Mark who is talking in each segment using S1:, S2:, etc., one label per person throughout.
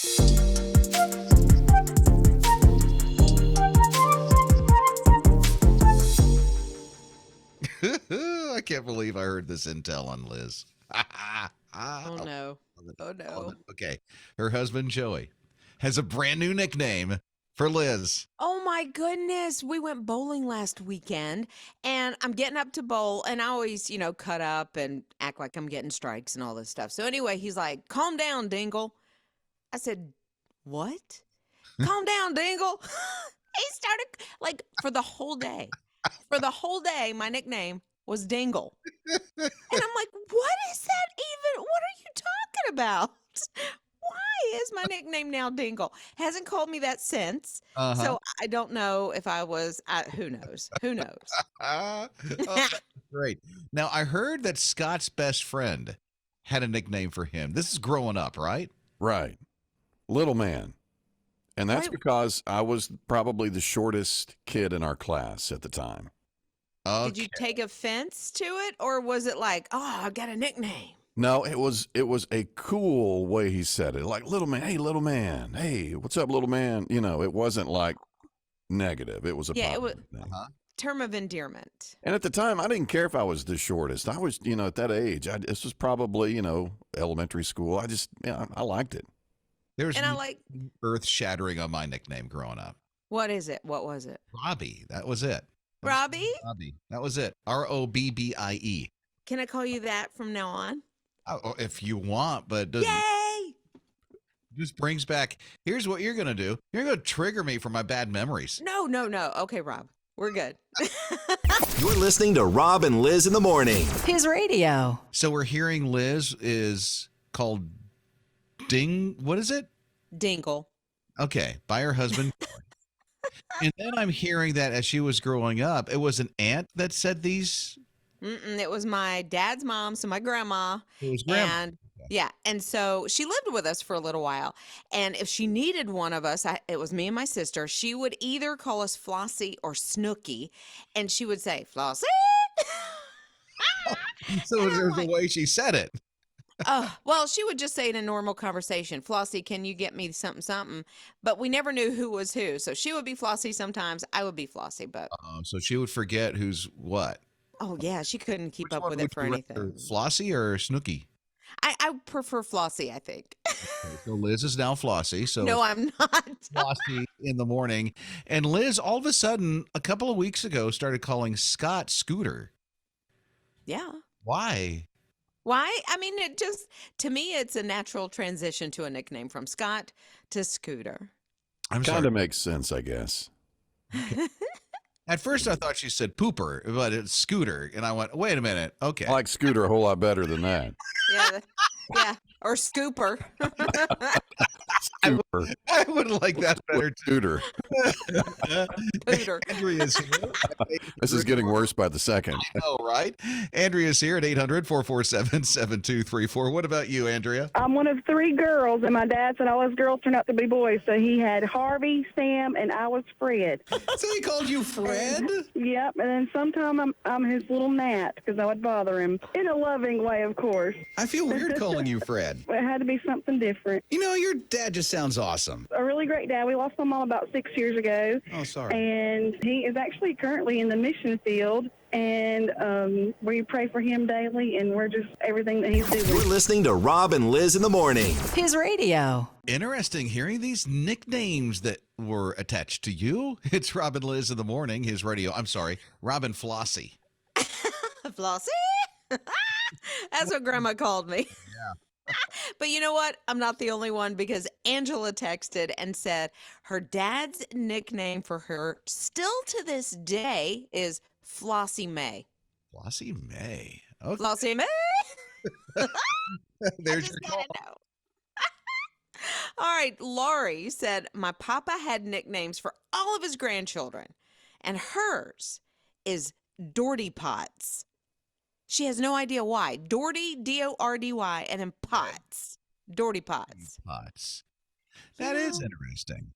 S1: I can't believe I heard this intel on Liz.
S2: Oh, no. Oh, no.
S1: Okay. Her husband, Joey, has a brand new nickname for Liz.
S2: Oh, my goodness. We went bowling last weekend, and I'm getting up to bowl, and I always, cut up and act like I'm getting strikes and all this stuff. So anyway, he's like, calm down, Dingle. I said, what? Calm down, Dingle. He started, for the whole day. For the whole day, my nickname was Dingle. And I'm like, what is that even? What are you talking about? Why is my nickname now Dingle? Hasn't called me that since. So I don't know if I was, who knows? Who knows?
S1: Oh, that's great. Now, I heard that Scott's best friend had a nickname for him. This is growing up, right?
S3: Right. Little man. And that's because I was probably the shortest kid in our class at the time.
S1: Okay.
S2: Did you take offense to it, or was it like, oh, I got a nickname?
S3: No, it was a cool way he said it. Like, little man, hey, little man. Hey, what's up, little man? It wasn't like negative. It was a positive thing.
S2: Term of endearment.
S3: And at the time, I didn't care if I was the shortest. I was, at that age, this was probably, elementary school. I liked it.
S1: There's earth-shattering on my nickname growing up.
S2: What is it? What was it?
S1: Robbie. That was it.
S2: Robbie?
S1: Robbie. That was it. Robbie.
S2: Can I call you that from now on?
S1: Oh, if you want, but it doesn't.
S2: Yay!
S1: Just brings back, here's what you're going to do. You're going to trigger me for my bad memories.
S2: No. Okay, Rob. We're good.
S4: You're listening to Rob and Liz in the morning.
S5: His radio.
S1: So we're hearing Liz is called what is it?
S2: Dingle.
S1: Okay, by her husband. And then I'm hearing that as she was growing up, it was an aunt that said these.
S2: It was my dad's mom, so my grandma.
S1: It was grandma.
S2: And yeah, and so she lived with us for a little while. And if she needed one of us, it was me and my sister. She would either call us Flossie or Snooky, and she would say, Flossie.
S1: So there's a way she said it.
S2: Well, she would just say in a normal conversation, Flossie, can you get me something? But we never knew who was who. So she would be Flossie sometimes. I would be Flossie. But
S1: so she would forget who's what.
S2: Oh, yeah. She couldn't keep
S1: Which
S2: up
S1: one
S2: with
S1: would
S2: it for
S1: you
S2: anything.
S1: rather, Flossie or Snooky?
S2: I prefer Flossie, I think.
S1: Okay, so Liz is now Flossie. So
S2: No, I'm not.
S1: Flossie in the morning. And Liz, all of a sudden, a couple of weeks ago, started calling Scott Scooter.
S2: Yeah.
S1: Why?
S2: Why? I mean, to me, it's a natural transition to a nickname from Scott to Scooter.
S3: Kind of makes sense, I guess.
S1: Okay. At first, I thought she said pooper, but it's Scooter. And I went, wait a minute. Okay.
S3: I like Scooter a whole lot better than that.
S2: Yeah. Or Scooper.
S1: I would like that better too.
S3: Scooter.
S2: Pooter.
S1: Andrea's here.
S3: This is getting worse by the second.
S1: I know, right? Andrea's here at 800-447-7234. What about you, Andrea?
S6: I'm one of 3 girls, and my dad said all his girls turned out to be boys. So he had Harvey, Sam, and I was Fred.
S1: So he called you Fred?
S6: Yep, and then sometime I'm his little gnat because I would bother him. In a loving way, of course.
S1: I feel weird calling you Fred.
S6: But it had to be something different.
S1: You know, your dad just sounds awesome.
S6: A really great dad. We lost my mom about 6 years ago.
S1: Oh, sorry.
S6: And he is actually currently in the mission field. And we pray for him daily, and we're just everything that he's doing.
S4: You're listening to Rob and Liz in the morning.
S5: His radio.
S1: Interesting hearing these nicknames that were attached to you. It's Rob and Liz in the morning, his radio. I'm sorry, Rob and Flossie.
S2: Flossie? That's what Grandma called me.
S1: Yeah.
S2: But you know what? I'm not the only one because Angela texted and said her dad's nickname for her still to this day is Flossie May.
S1: Flossie May. Okay.
S2: Flossie May.
S1: There's your call.
S2: All right. Laurie said, my papa had nicknames for all of his grandchildren, and hers is Dorty Potts. She has no idea why. Dorty, D-O-R-D-Y, and then Potts. Dorty Potts.
S1: Potts. That is interesting.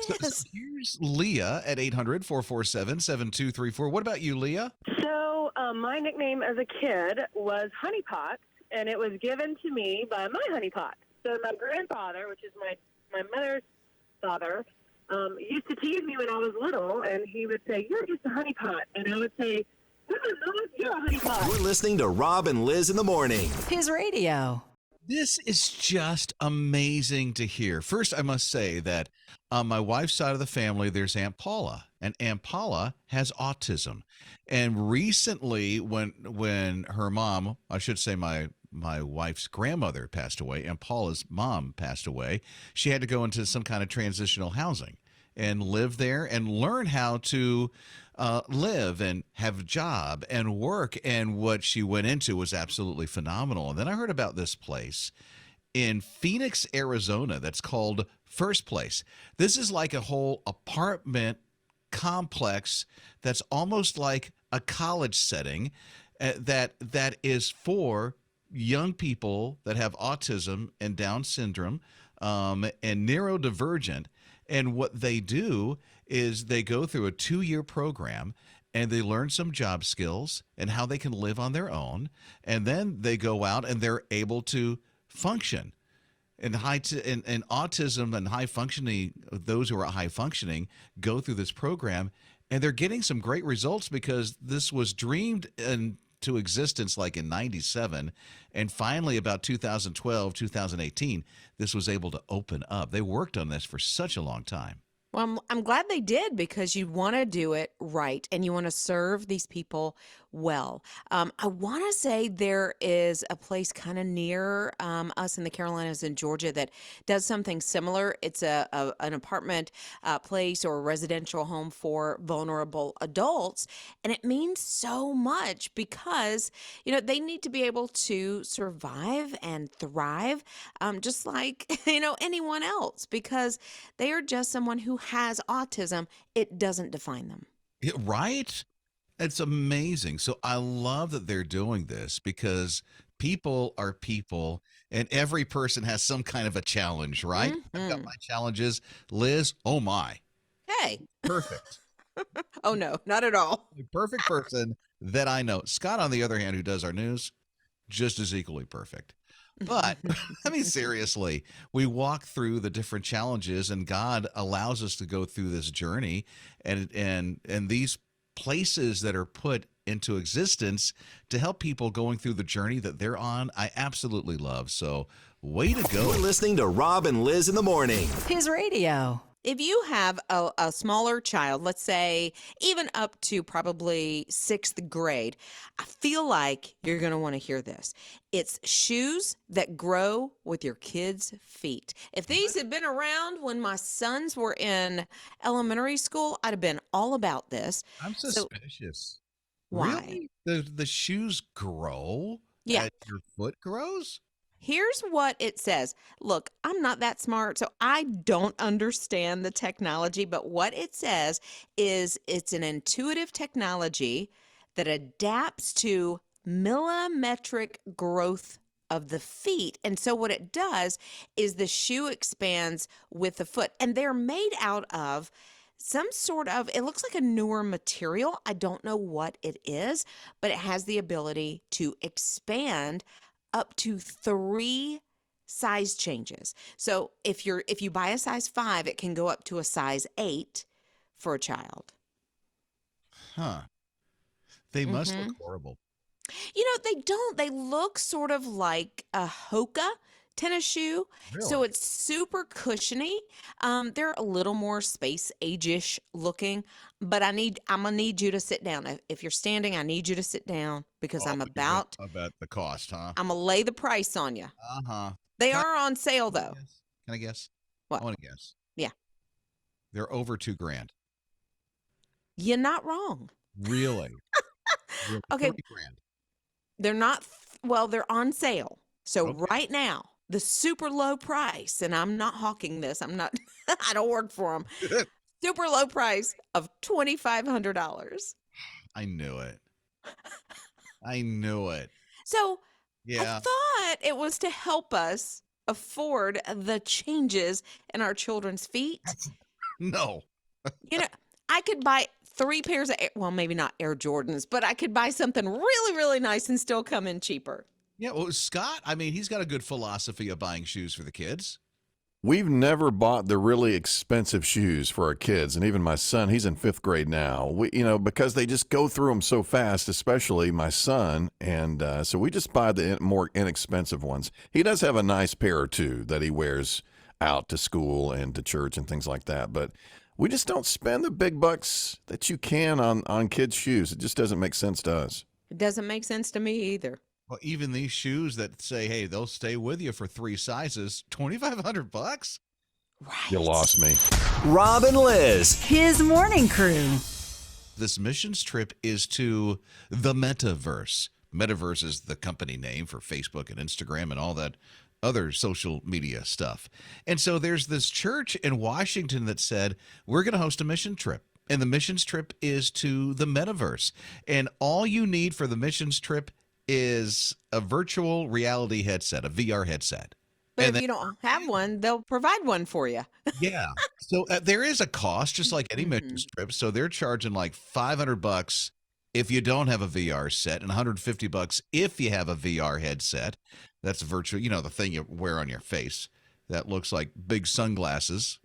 S2: It is.
S1: So here's Leah at 800-447-7234. What about you, Leah?
S7: So my nickname as a kid was Honey Pot, and it was given to me by my honey pot. so my grandfather, which is my mother's father, used to tease me when I was little, and he would say, "You're just a honeypot," and I would say, "No, you're a honeypot."
S4: You're listening to Rob and Liz in the morning.
S5: His radio.
S1: This is just amazing to hear. First, I must say that on my wife's side of the family, there's Aunt Paula, and Aunt Paula has autism. And recently, when her mom, I should say my wife's grandmother passed away, Aunt Paula's mom passed away, she had to go into some kind of transitional housing and live there and learn how to live and have a job and work. And what she went into was absolutely phenomenal. And then I heard about this place in Phoenix, Arizona, that's called First Place. This is like a whole apartment complex that's almost like a college setting that is for young people that have autism and Down syndrome and neurodivergent. And what they do is they go through a 2-year program and they learn some job skills and how they can live on their own. And then they go out and they're able to function. And autism and high functioning, those who are high functioning go through this program, and they're getting some great results because this was dreamed into existence like in 97, and finally about 2012, 2018, this was able to open up. They worked on this for such a long time.
S2: Well, I'm glad they did, because you want to do it right and you want to serve these people well. I want to say there is a place kind of near us in the Carolinas in Georgia that does something similar. It's an apartment place or a residential home for vulnerable adults. And it means so much because, they need to be able to survive and thrive just like, anyone else, because they are just someone who has autism. It doesn't define them.
S1: Right? It's amazing. So I love that they're doing this because people are people and every person has some kind of a challenge, right? I've got my challenges. Liz, oh my.
S2: Hey.
S1: Perfect.
S2: Oh, no, not at all.
S1: The perfect person that I know. Scott, on the other hand, who does our news, just as equally perfect. But I mean, seriously, we walk through the different challenges and God allows us to go through this journey and these places that are put into existence to help people going through the journey that they're on. I absolutely love. So way to go.
S4: You're listening to Rob and Liz in the morning.
S5: His radio.
S2: If you have a smaller child, let's say even up to probably 6th grade, I feel like you're going to want to hear this. It's shoes that grow with your kids' feet. If these had been around when my sons were in elementary school, I'd have been all about this.
S1: I'm suspicious.
S2: Why?
S1: Really? The shoes grow?
S2: Yeah.
S1: As your foot grows?
S2: Here's what it says. Look, I'm not that smart, so I don't understand the technology, but what it says is it's an intuitive technology that adapts to millimetric growth of the feet. And so what it does is the shoe expands with the foot, and they're made out of some sort of, it looks like a newer material. I don't know what it is, but it has the ability to expand up to 3 size changes. So if you buy a size 5, it can go up to a size 8 for a child.
S1: Huh. They must look horrible.
S2: They don't. They look sort of like a Hoka tennis shoe.
S1: Really?
S2: So it's super cushiony. They're a little more space age-ish looking, but I'm gonna need you to sit down. If you're standing, I need you to sit down because I'm about
S1: the cost, huh?
S2: I'm gonna lay the price on you.
S1: Uh-huh.
S2: They are on sale though.
S1: Can I guess?
S2: What?
S1: I want to guess.
S2: Yeah.
S1: They're over $2,000.
S2: You're not wrong.
S1: Really? Really?
S2: Okay.
S1: $30,000.
S2: They're not, well, they're on sale. So
S1: Okay.
S2: right now, the super low price, and I'm not hawking this. I'm not, I don't work for them. Super low price of $2,500.
S1: I knew it. I knew it.
S2: So
S1: Yeah.
S2: I thought it was to help us afford the changes in our children's feet.
S1: No.
S2: I could buy 3 pairs of, well, maybe not Air Jordans, but I could buy something really, really nice and still come in cheaper.
S1: Yeah, well, Scott, I mean, he's got a good philosophy of buying shoes for the kids.
S3: We've never bought the really expensive shoes for our kids, and even my son, he's in 5th grade now. Because they just go through them so fast, especially my son, and so we just buy the more inexpensive ones. He does have a nice pair or two that he wears out to school and to church and things like that, but we just don't spend the big bucks that you can on kids' shoes. It just doesn't make sense to us.
S2: It doesn't make sense to me either.
S1: Well, even these shoes that say, hey, they'll stay with you for 3 sizes, $2,500?
S2: Right.
S3: You lost me.
S4: Rob and Lizz.
S5: His morning crew.
S1: This missions trip is to the Metaverse. Metaverse is the company name for Facebook and Instagram and all that other social media stuff. And so there's this church in Washington that said, we're going to host a mission trip. And the missions trip is to the Metaverse. And all you need for the missions trip is a virtual reality headset, a VR headset.
S2: But
S1: And
S2: if you don't have one, they'll provide one for you.
S1: Yeah. So there is a cost, just like any missions
S2: Mm-hmm.
S1: trip. So they're charging like $500 if you don't have a VR set, and $150 if you have a VR headset. That's virtual, the thing you wear on your face that looks like big sunglasses,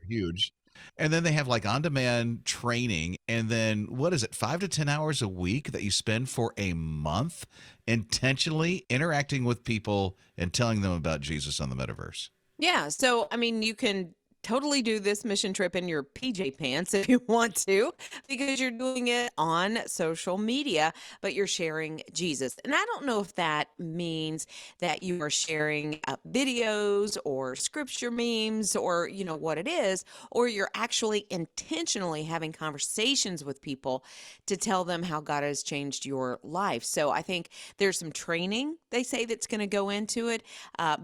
S1: huge. And then they have like on-demand training, and then what is it, 5 to 10 hours a week that you spend for a month intentionally interacting with people and telling them about Jesus on the Metaverse.
S2: Yeah. So, I mean, you can totally do this mission trip in your PJ pants if you want to, because you're doing it on social media, but you're sharing Jesus. And I don't know if that means that you are sharing videos or scripture memes or, what it is, or you're actually intentionally having conversations with people to tell them how God has changed your life. So I think there's some training, they say, that's going to go into it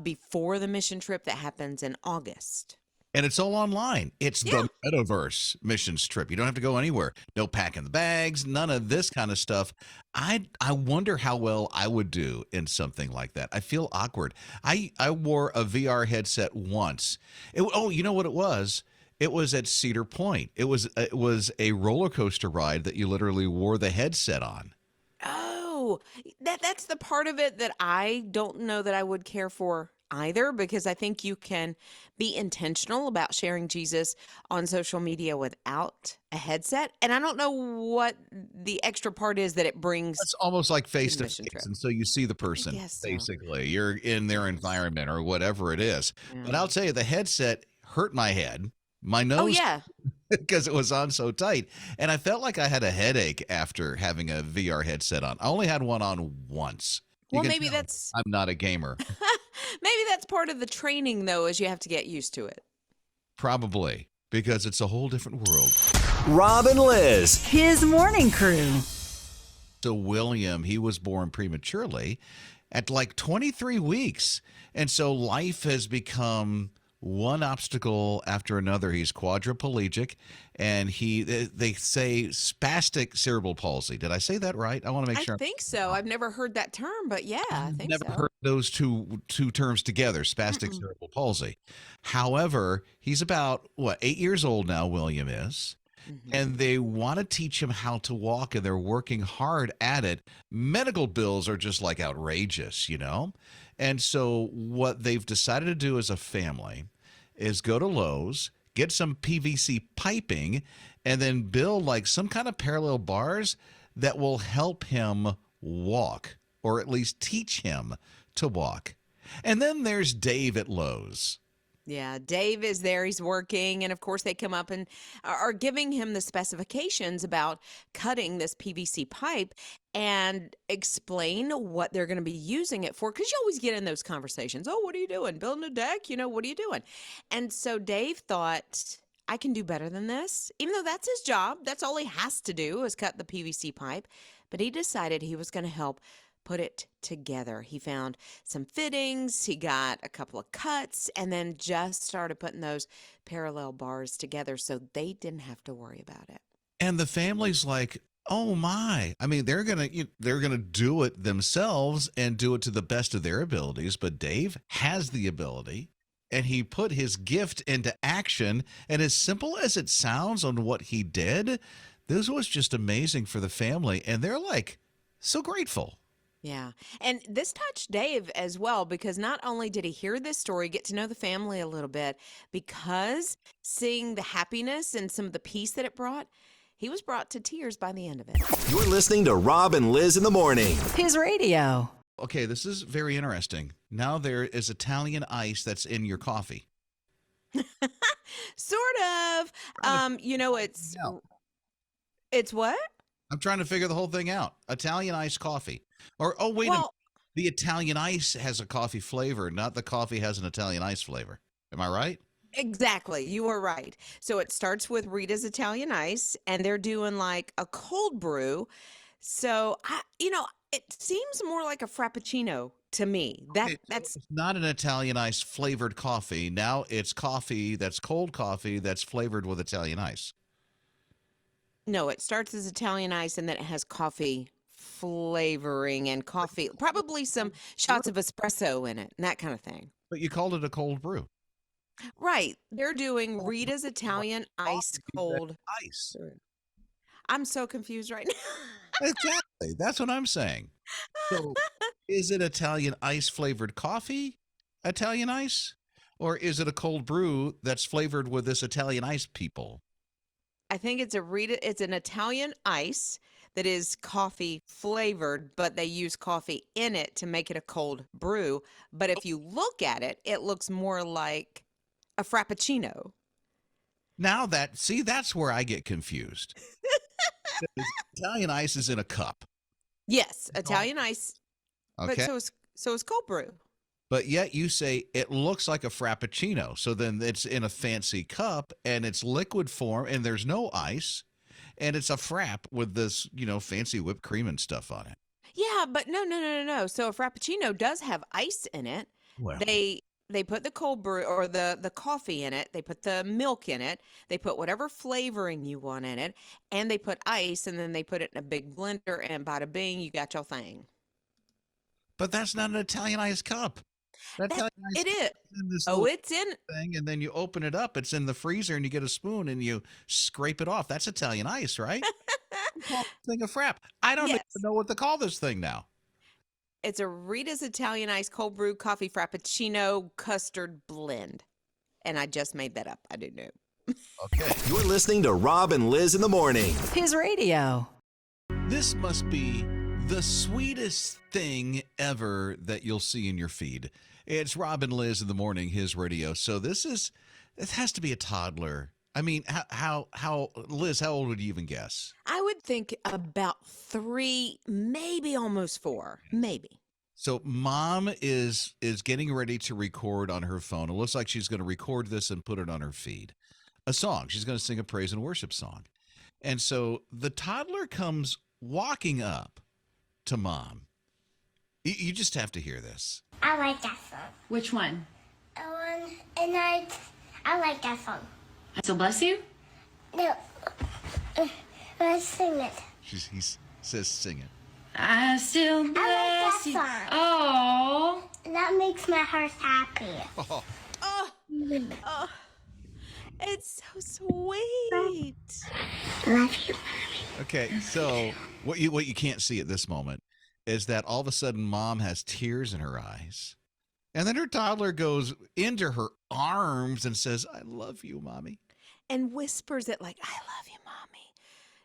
S2: before the mission trip that happens in August.
S1: And it's all online. It's the Metaverse missions trip. You don't have to go anywhere. No packing the bags, none of this kind of stuff. I wonder how well I would do in something like that. I feel awkward. I wore a VR headset once. You know what it was? It was at Cedar Point. It was a roller coaster ride that you literally wore the headset on.
S2: Oh, that's the part of it that I don't know that I would care for either, because I think you can be intentional about sharing Jesus on social media without a headset. And I don't know what the extra part is that it brings.
S1: It's almost like face to
S2: mission
S1: face.
S2: trip.
S1: And so you see the person,
S2: guess so.
S1: basically. You're in their environment or whatever it is.
S2: Yeah.
S1: But I'll tell you, the headset hurt my head, my nose.
S2: Oh, yeah.
S1: Because it was on so tight. And I felt like I had a headache after having a VR headset on. I only had one on once.
S2: Well, maybe that's
S1: I'm not a gamer.
S2: maybe that's part of the training, though, is you have to get used to it.
S1: Probably, because it's a whole different world.
S4: Rob and Lizz.
S5: His morning crew.
S1: So William, he was born prematurely at like 23 weeks. And so life has become one obstacle after another. He's quadriplegic, and they say spastic cerebral palsy. Did I say that right? I want to make sure.
S2: I think so. I've never heard that term, but yeah, I think
S1: Never
S2: so.
S1: heard those two terms together, spastic cerebral palsy. However, he's about 8 years old now, William is. And they want to teach him how to walk, and they're working hard at it. Medical bills are just like outrageous, And so what they've decided to do as a family is go to Lowe's, get some PVC piping, and then build like some kind of parallel bars that will help him walk, or at least teach him to walk. And then there's Dave at Lowe's.
S2: Yeah, Dave is there. He's working. And of course, they come up and are giving him the specifications about cutting this PVC pipe and explain what they're going to be using it for. Because you always get in those conversations. Oh, what are you doing? Building a deck? What are you doing? And so Dave thought, I can do better than this. Even though that's his job, that's all he has to do is cut the PVC pipe. But he decided he was going to help put it together. He found some fittings, he got a couple of cuts, and then just started putting those parallel bars together so they didn't have to worry about it.
S1: And the family's like, oh my. I mean, they're going to do it themselves and do it to the best of their abilities, but Dave has the ability, and he put his gift into action. And as simple as it sounds on what he did, this was just amazing for the family, and they're like so grateful.
S2: Yeah. And this touched Dave as well because not only did he hear this story, get to know the family a little bit, because seeing the happiness and some of the peace that it brought, he was brought to tears by the end of it.
S4: You're listening to Rob and Liz in the morning.
S5: His radio.
S1: Okay, this is very interesting. Now there is Italian ice that's in your coffee.
S2: Sort of.
S1: No.
S2: It's what?
S1: I'm trying to figure the whole thing out. Italian ice coffee. Or, oh, wait a minute.
S2: Well,
S1: The Italian ice has a coffee flavor, not the coffee has an Italian ice flavor. Am I right?
S2: exactly. You were right. So it starts with Rita's Italian Ice, and they're doing like a cold brew. So it seems more like a frappuccino to me.
S1: Okay, so
S2: That's
S1: it's not an Italian ice flavored coffee. Now it's coffee that's cold coffee that's flavored with Italian ice.
S2: no. It starts as Italian Ice, and then it has coffee flavoring and coffee, probably some shots of espresso in it, and that kind of thing.
S1: But you called it a cold brew.
S2: Right. They're doing Rita's Italian Ice
S1: Coffee
S2: cold.
S1: that's ice.
S2: brew. I'm so confused right now.
S1: Exactly. That's what I'm saying. So is it Italian ice flavored coffee, Italian ice? Or is it a cold brew that's flavored with this Italian ice people?
S2: I think it's an Italian ice that is coffee flavored, but they use coffee in it to make it a cold brew. But if you look at it, it looks more like a frappuccino.
S1: Now that's where I get confused. Because Italian ice is in a cup.
S2: Yes, Italian ice, but
S1: Okay.
S2: so is cold brew.
S1: But yet you say it looks like a frappuccino. So then it's in a fancy cup and it's liquid form and there's no ice and it's a frap with this, fancy whipped cream and stuff on it.
S2: Yeah, but no. So a frappuccino does have ice in it.
S1: Well,
S2: They put the cold brew or the coffee in it. They put the milk in it. They put whatever flavoring you want in it, and they put ice, and then they put it in a big blender, and bada bing, you got your thing.
S1: but that's not an Italian ice cup. That
S2: That
S1: Italian ice
S2: it is.
S1: cup is in this
S2: Oh,
S1: little
S2: it's in.
S1: thing, and then you open it up. It's in the freezer, and you get a spoon and you scrape it off. That's Italian ice, right? You call this thing a frap. I don't even
S2: Yes.
S1: know what to call this thing now.
S2: It's a Rita's Italian Ice Cold Brew Coffee Frappuccino Custard Blend. And I just made that up. I didn't know.
S1: Okay.
S4: You're listening to Rob and Liz in the morning.
S5: His radio.
S1: This must be the sweetest thing ever that you'll see in your feed. It's Rob and Liz in the morning, his radio. So it has to be a toddler. I mean, Liz, how old would you even guess?
S2: I would think about 3, maybe almost 4. Maybe.
S1: So mom is getting ready to record on her phone. It looks like she's going to record this and put it on her feed. A song. She's going to sing a praise and worship song. And so the toddler comes walking up to mom. You just have to hear this.
S8: I like that song.
S9: Which one?
S8: And I like that song.
S9: So bless you?
S8: No, let's sing it.
S1: He says sing it.
S9: I still
S8: that
S9: bless you.
S8: song.
S9: Oh.
S8: That makes my heart happy.
S2: Oh, oh, it's so sweet.
S8: Love you.
S1: Okay, so what you can't see at this moment is that all of a sudden mom has tears in her eyes. And then her toddler goes into her arms and says, "I love you, mommy."
S2: And whispers it like, I love you, mommy.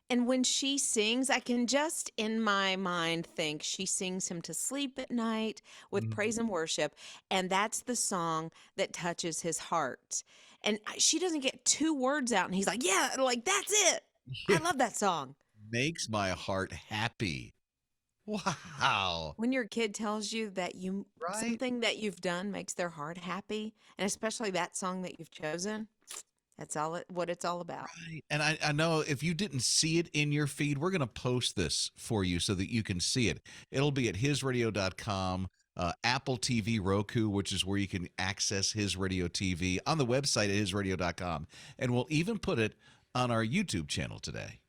S2: And when she sings, I can just in my mind think she sings him to sleep at night with praise and worship. And that's the song that touches his heart. And she doesn't get 2 words out. And he's like, yeah, like that's it. I love that song.
S1: Makes my heart happy. Wow.
S2: When your kid tells you that
S1: Right?
S2: something that you've done makes their heart happy, and especially that song that you've chosen, that's what it's all about.
S1: Right. And I know if you didn't see it in your feed, we're going to post this for you so that you can see it. It'll be at hisradio.com, Apple TV, Roku, which is where you can access His Radio TV, on the website at hisradio.com. And we'll even put it on our YouTube channel today.